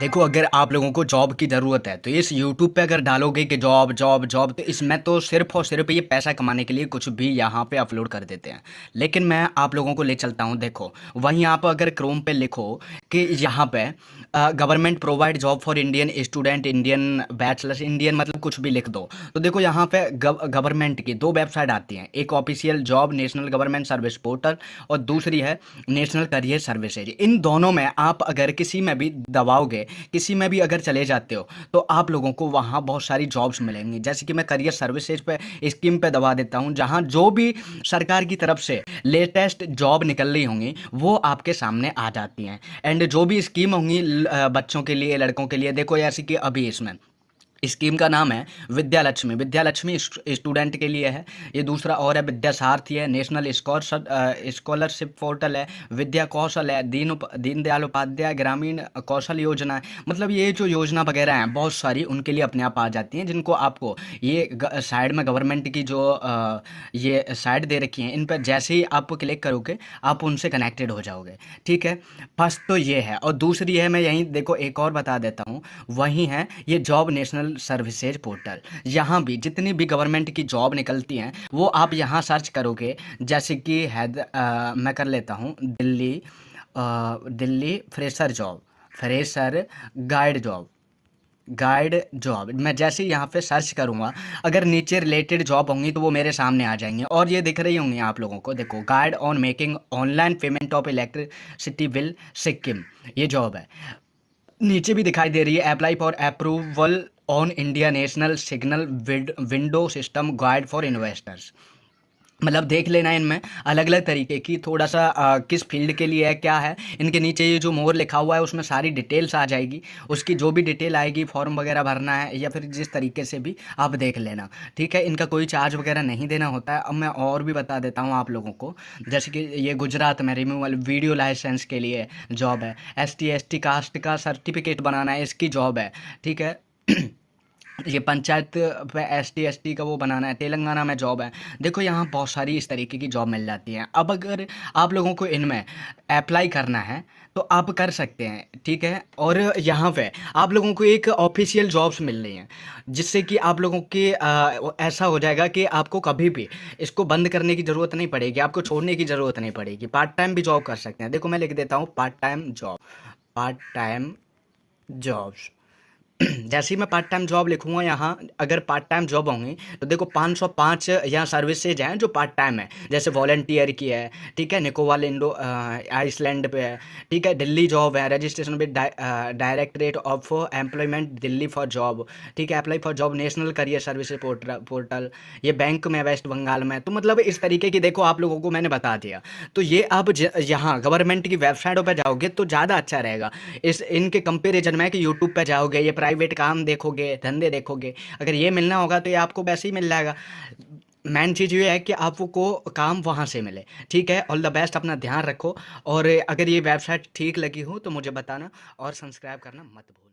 देखो, अगर आप लोगों को जॉब की ज़रूरत है तो इस यूट्यूब पे अगर डालोगे कि जॉब जॉब जॉब, तो इसमें तो सिर्फ और सिर्फ ये पैसा कमाने के लिए कुछ भी यहाँ पे अपलोड कर देते हैं। लेकिन मैं आप लोगों को ले चलता हूँ। देखो, वहीं आप अगर क्रोम पे लिखो कि यहाँ पे government provide job for Indian student, Indian bachelors, Indian मतलब कुछ भी लिख दो, तो देखो यहाँ पे गवर्नमेंट की दो वेबसाइट आती हैं। एक official job national government service portal और दूसरी है नेशनल करियर सर्विसेज। इन दोनों में आप अगर किसी में भी दबाओगे, किसी में भी अगर चले जाते हो, तो आप लोगों को वहाँ बहुत सारी जॉब्स मिलेंगी। जैसे कि मैं करियर सर्विसेज पे स्कीम पे दबा देता हूँ, जहाँ जो भी सरकार की तरफ से लेटेस्ट जॉब निकल रही होंगी वो आपके सामने आ जाती हैं। एंड जो भी स्कीम होंगी बच्चों के लिए, लड़कों के लिए, देखो जैसे कि अभी इसमें स्कीम का नाम है विद्या लक्ष्मी। विद्या लक्ष्मी स्टूडेंट के लिए है। ये दूसरा और है विद्या सारथी है, नेशनल स्कॉलरशिप पोर्टल है, विद्या कौशल है, दीनदयाल उपाध्याय ग्रामीण कौशल योजना है। मतलब ये जो योजना वगैरह हैं बहुत सारी उनके लिए अपने आप आ जाती हैं, जिनको आपको ये साइड में गवर्नमेंट की जो ये साइड दे रखी हैं, इन पर जैसे ही आप क्लिक करोगे आप उनसे कनेक्टेड हो जाओगे। ठीक है, फर्स्ट तो ये है। और दूसरी है, मैं यहीं देखो एक और बता देता हूँ, वही है ये जॉब नेशनल सर्विसेज पोर्टल। यहाँ भी जितनी भी गवर्नमेंट की जॉब निकलती हैं वो आप यहाँ सर्च करोगे। जैसे कि मैं कर लेता हूँ Delhi, Delhi fresher job, fresher guide job मैं जैसे ही यहाँ पे सर्च करूँगा, अगर नीचे रिलेटेड जॉब होंगी तो वो मेरे सामने आ जाएंगी और ये दिख रही होंगी आप लोगों को। देखो, guide on making online payment of electricity bill Sikkim, ये जॉब है। नीचे भी दिखाई दे रही है apply for approval on India national signal window system guide for investors. मतलब देख लेना इनमें अलग अलग तरीके की, थोड़ा सा किस फील्ड के लिए है क्या है। इनके नीचे ये जो मोर लिखा हुआ है उसमें सारी डिटेल्स आ जाएगी। उसकी जो भी डिटेल आएगी, फॉर्म वगैरह भरना है या फिर जिस तरीके से भी आप देख लेना। ठीक है, इनका कोई चार्ज वगैरह नहीं देना होता है। अब मैं और भी बता देता हूँ आप लोगों को। जैसे कि ये गुजरात में रिन्यूअल वीडियो लाइसेंस के लिए जॉब है। ST कास्ट का सर्टिफिकेट बनाना है, इसकी जॉब है। ठीक है ये पंचायत पे ST का वो बनाना है, तेलंगाना में जॉब है। देखो यहाँ बहुत सारी इस तरीके की जॉब मिल जाती हैं। अब अगर आप लोगों को इनमें अप्लाई करना है तो आप कर सकते हैं। ठीक है, और यहाँ पे आप लोगों को एक ऑफिशियल जॉब्स मिल रही हैं, जिससे कि आप लोगों के ऐसा हो जाएगा कि आपको कभी भी इसको बंद करने की ज़रूरत नहीं पड़ेगी, आपको छोड़ने की ज़रूरत नहीं पड़ेगी। पार्ट टाइम भी जॉब कर सकते हैं। देखो मैं लिख देता हूँ पार्ट टाइम जॉब्स। जैसे ही मैं पार्ट टाइम जॉब लिखूंगा यहाँ, अगर पार्ट टाइम जॉब होंगी तो देखो 505 यहाँ सर्विसेज हैं जो पार्ट टाइम है। जैसे वॉलंटियर की है, ठीक है, निकोबार इंडो आइसलैंड पे है। ठीक है, दिल्ली जॉब है, registration with directorate of employment Delhi for job. ठीक है, apply for job national career services portal, ये बैंक में वेस्ट बंगाल में। तो मतलब इस तरीके की, देखो आप लोगों को मैंने बता दिया। तो ये आप यहाँ गवर्नमेंट की वेबसाइटों पर जाओगे तो ज़्यादा अच्छा रहेगा इस इनके कंपेरिजन में कि यूट्यूब पे जाओगे, ये प्राइवेट काम देखोगे, धंधे देखोगे। अगर ये मिलना होगा तो ये आपको वैसे ही मिल जाएगा। मेन चीज़ ये है कि आपको काम वहाँ से मिले। ठीक है, ऑल द बेस्ट, अपना ध्यान रखो। और अगर ये वेबसाइट ठीक लगी हो तो मुझे बताना और सब्सक्राइब करना मत भूलना।